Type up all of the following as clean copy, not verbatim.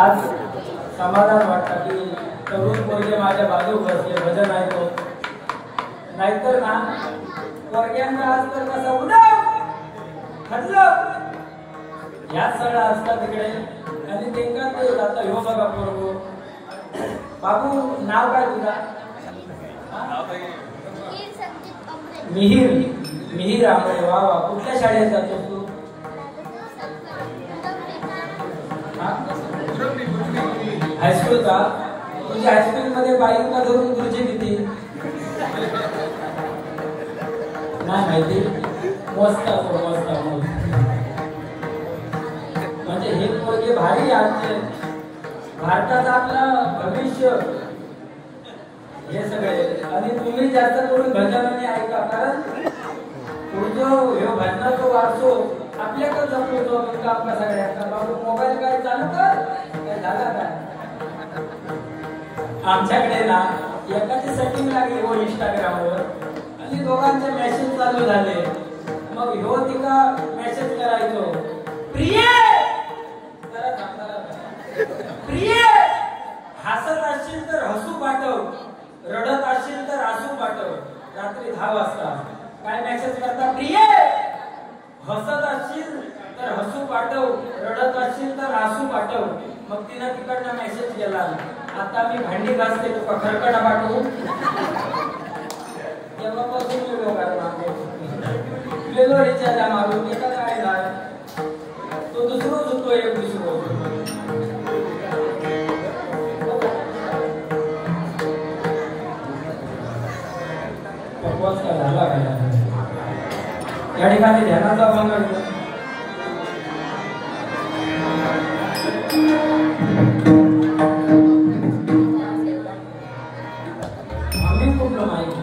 आज समाधान वाटतं की तरुण पोरगे माझ्या बाजू बसले भजन ऐकतो. नाहीतर ना पोरग्यांना आज तर कसं उडव हल्लं याच सगळं असतात तिकडे. आणि तेंका ते आता ह्यो बघा पोरगो. बाबू नाव काय तुझा? मिहीर. मिहीर आंबळे. वा वा. कुठल्या शाळेत जातो तू? हायस्कूल का? तुझ्या हायस्कूल मध्ये बाईका धरून तुझी किती? नाही माहिती. मस्त असो मस्त. म्हणजे हे पोरगे भारी आजचे भारतात आपलं भविष्य हे सगळे. आणि तुम्ही जास्त करून भजनाने ऐका कारण पुढचं हे भजनाचा वारसो आपल्याकडे जमतो. आपल्या सगळ्यांना बाबू मोबाईल काय चालू कर काय झाला काय? आमच्याकडे ना एकाची सेटिंग लागली हो इंस्टाग्रामवर आणि दोघांचे मेसेज चालू झाले. मग ह्यो तिका मेसेज करायचो प्रिय प्रिय हसत असशील तर हसू पाठव, रडत असशील तर हसू पाठव. रात्री 10 वाजता काय मेसेज करता? प्रिय हसत असशील तर हसू पाठव, रडत असशील तर हसू पाठव. मग तिनं तिकडनं मेसेज केला आता मी भांडी घासते तुका खरकटा पाठवू. तेव्हापासून मी व्यवहार गेलो रिचार्ज मारून एका काय झालं तो दुसरं होतो एक दुसरं. झाला काय या ठिकाणी ध्यानाचा भंग आम्ही कुठलं माहिती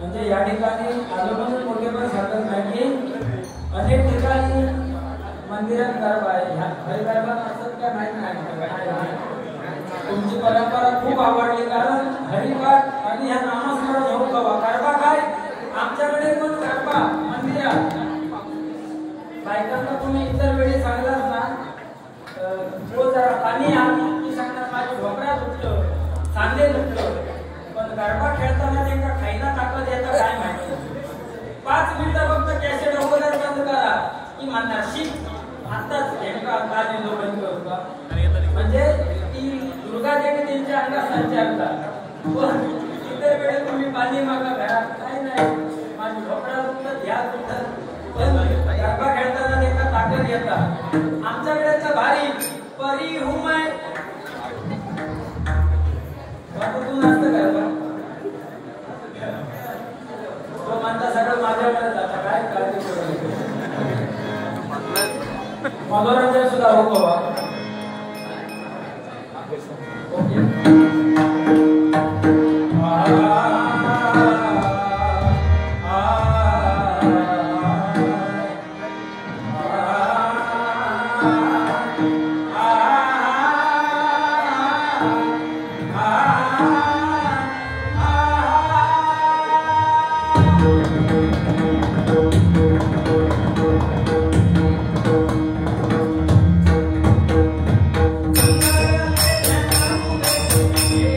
म्हणजे या ठिकाणी आजोबांचे मोठे पण सांगत नाही की अनेक ठिकाणी मंदिरात गरबा आहे. हरिगरबा असत का नाही? तुमची परंपरा खूप आवडली कारण हरिपाठ आणि ह्या नामस्मरण होऊ हवा. गरबा काय आमच्याकडे पण गरबा मंदिरात. बायकांना तुम्ही इतर वेळी सांगलात ना जो जरा पाणी आम्ही सांगणार माझ्या झोपड्यात उठलं चांगले उठलं. पण गरबा खेळताना त्यांना खाईना ताकद येतं काय माहिती. 5 मिनिटं फक्त कॅसेट अगोदर बंद करा की म्हणणार शिक आताच त्यांना काळजी जो बंद होता. म्हणजे ती दुर्गा देवी त्यांच्या अंगात संचारतात. पण इतर वेळेस तुम्ही पाणी मागा घरात काय नाही माझी झोपड्यात उठलं ध्या उठतात. पण गरबा खेळताना त्यांना ताकद येतात. आमच्याकडे तर भारी परी हुमाय तू नसतं गरबा तो म्हणता सगळं माझ्याकडे जातं काय काळजी करू. मनोरंजन सुद्धा होतो. Yeah.